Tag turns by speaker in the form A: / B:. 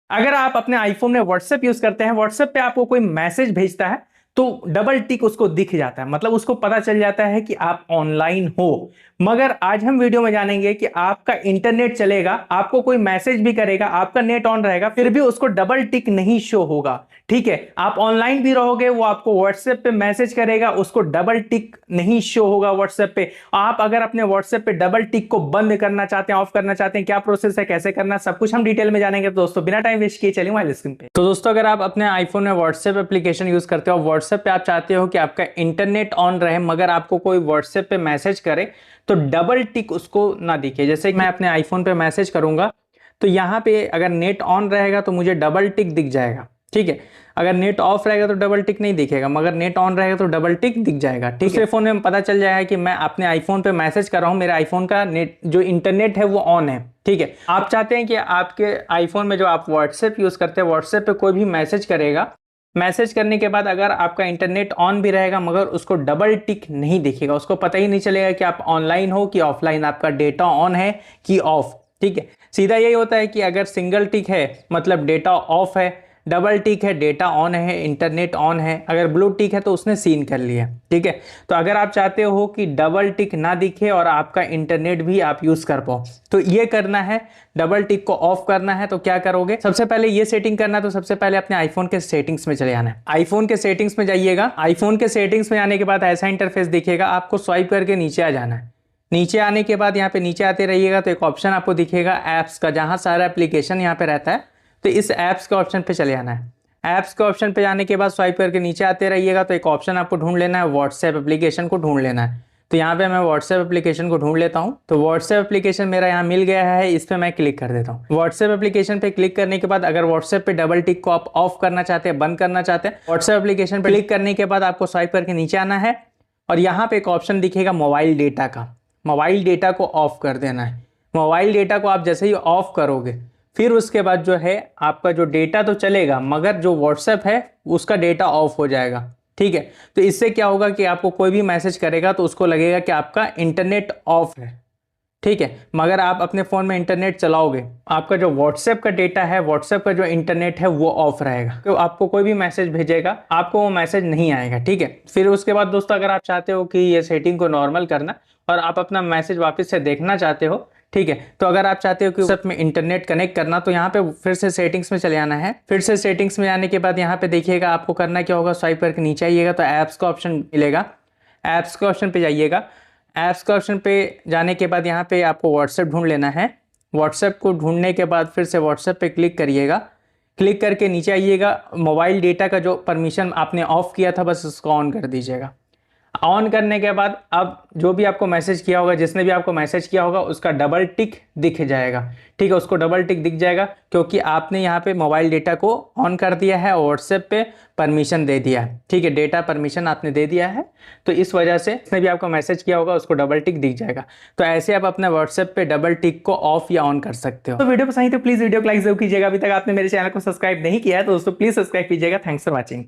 A: अगर आप अपने आईफोन में व्हाट्सएप यूज करते हैं, व्हाट्सएप पे आपको कोई मैसेज भेजता है तो डबल टिक उसको दिख जाता है, मतलब उसको पता चल जाता है कि आप ऑनलाइन हो। मगर आज हम वीडियो में जानेंगे कि आपका इंटरनेट चलेगा, आपको कोई मैसेज भी करेगा, आपका नेट ऑन रहेगा, फिर भी उसको डबल टिक नहीं शो होगा। ठीक है, आप ऑनलाइन भी रहोगे, वो आपको व्हाट्सएप पे मैसेज करेगा, उसको डबल टिक नहीं शो होगा व्हाट्सएप पे। आप अगर अपने व्हाट्सएप पे डबल टिक को बंद करना चाहते हैं, ऑफ करना चाहते हैं, क्या प्रोसेस है, कैसे करना, सब कुछ हम डिटेल में जानेंगे। तो दोस्तों बिना टाइम वेस्ट किए चलिए मोबाइल स्क्रीन पे। तो दोस्तों अगर आप अपने आईफोन में व्हाट्सएप एप्लीकेशन यूज करते हो, व्हाट्सएप पे आप चाहते हो कि आपका इंटरनेट ऑन रहे मगर आपको कोई व्हाट्सएप पे मैसेज करे तो डबल टिक उसको ना दिखे। जैसे कि मैं अपने आईफोन पे मैसेज करूंगा तो यहाँ पे अगर नेट ऑन रहेगा तो मुझे डबल टिक दिख जाएगा। ठीक है, अगर नेट ऑफ रहेगा तो डबल टिक नहीं दिखेगा, मगर नेट ऑन रहेगा तो डबल टिक दिख जाएगा। ठीक है, दूसरे फोन में पता चल जाएगा कि मैं अपने आईफोन पे मैसेज कर रहा हूँ, मेरे आईफोन का नेट जो इंटरनेट है वो ऑन है। ठीक है, आप चाहते हैं कि आपके आईफोन में जो आप व्हाट्सएप यूज करते हैं, व्हाट्सएप पे कोई भी मैसेज करेगा, मैसेज करने के बाद अगर आपका इंटरनेट ऑन भी रहेगा मगर उसको डबल टिक नहीं दिखेगा, उसको पता ही नहीं चलेगा कि आप ऑनलाइन हो कि ऑफलाइन, आपका डेटा ऑन है कि ऑफ। ठीक है, सीधा यही होता है कि अगर सिंगल टिक है मतलब डेटा ऑफ है, डबल टिक है डेटा ऑन है, इंटरनेट ऑन है, अगर ब्लू टिक है तो उसने सीन कर लिया। ठीक है, तो अगर आप चाहते हो कि डबल टिक ना दिखे और आपका इंटरनेट भी आप यूज कर पाओ तो ये करना है, डबल टिक को ऑफ करना है। तो क्या करोगे, सबसे पहले ये सेटिंग करना है, तो सबसे पहले अपने आईफोन के सेटिंग्स में चले जाना है। आईफोन के सेटिंग्स में जाइएगा, आईफोन के सेटिंग्स में आने के बाद ऐसा इंटरफेस दिखेगा, आपको स्वाइप करके नीचे आ जाना है। नीचे आने के बाद यहाँ पे नीचे आते रहिएगा तो एक ऑप्शन आपको दिखेगा ऐप्स का, जहां सारा एप्लीकेशन यहाँ पे रहता है, तो इस ऐप्स के ऑप्शन पे चले जाना है। ऐप्स के ऑप्शन पे जाने के बाद स्वाइप करके नीचे आते रहिएगा तो एक ऑप्शन आपको ढूंढ लेना है, व्हाट्सएप एप्लीकेशन को ढूंढ लेना है। तो यहाँ पे मैं व्हाट्सएप एप्लीकेशन को ढूंढ लेता हूँ, तो व्हाट्सएप एप्लीकेशन मेरा यहाँ मिल गया है, इस पर मैं क्लिक कर देता हूँ। व्हाट्सएप एप्लीकेशन पे क्लिक करने के बाद अगर व्हाट्सएप पे डबल टिक को आप ऑफ करना चाहते हैं, बंद करना चाहते हैं, व्हाट्सएप एप्लीकेशन पे क्लिक करने के बाद आपको स्वाइप करके नीचे आना है और यहाँ पे एक ऑप्शन दिखेगा मोबाइल डेटा का, मोबाइल डेटा को ऑफ कर देना है। मोबाइल डेटा को आप जैसे ही ऑफ करोगे फिर उसके बाद जो है आपका जो डेटा तो चलेगा मगर जो व्हाट्सएप है उसका डेटा ऑफ हो जाएगा। ठीक है, तो इससे क्या होगा कि आपको कोई भी मैसेज करेगा तो उसको लगेगा कि आपका इंटरनेट ऑफ है। ठीक है, मगर आप अपने फ़ोन में इंटरनेट चलाओगे, आपका जो व्हाट्सएप का डेटा है, व्हाट्सएप का जो इंटरनेट है वो ऑफ रहेगा, तो आपको कोई भी मैसेज भेजेगा आपको वो मैसेज नहीं आएगा। ठीक है, फिर उसके बाद दोस्तों अगर आप चाहते हो कि ये सेटिंग को नॉर्मल करना और आप अपना मैसेज वापस से देखना चाहते हो, ठीक है, तो अगर आप चाहते हो कि व्हाट्सएप में इंटरनेट कनेक्ट करना तो यहाँ पे फिर से सेटिंग्स में चले आना है। फिर से सेटिंग्स में आने के बाद यहाँ पे देखिएगा आपको करना क्या होगा, स्वाइप करके नीचे आइएगा तो ऐप्स का ऑप्शन मिलेगा, ऐप्स के ऑप्शन पे जाइएगा। ऐप्स के ऑप्शन पे जाने के बाद यहाँ पे आपको व्हाट्सएप ढूंढ लेना है। व्हाट्सएप को ढूंढने के बाद फिर से व्हाट्सएप पे क्लिक करिएगा, क्लिक करके नीचे आइएगा, मोबाइल डेटा का जो परमिशन आपने ऑफ किया था बस उसको ऑन कर दीजिएगा। ऑन करने के बाद अब जो भी आपको मैसेज किया होगा, जिसने भी आपको मैसेज किया होगा उसका डबल टिक दिख जाएगा। ठीक है, उसको डबल टिक दिख जाएगा क्योंकि आपने यहाँ पे मोबाइल डेटा को ऑन कर दिया है, व्हाट्सएप पे परमिशन दे दिया है। ठीक है, डेटा परमिशन आपने दे दिया है, तो इस वजह से जिसने भी आपको मैसेज किया होगा उसको डबल टिक दिख जाएगा। तो ऐसे आप अपने व्हाट्सएप पे डबल टिक को ऑफ या ऑन कर सकते हो। तो वीडियो पसंद आई तो प्लीज वीडियो को लाइक जरूर कीजिएगा। अभी तक आपने मेरे चैनल को सब्सक्राइब नहीं किया है तो दोस्तों प्लीज सब्सक्राइब कीजिएगा। Thanks for watching.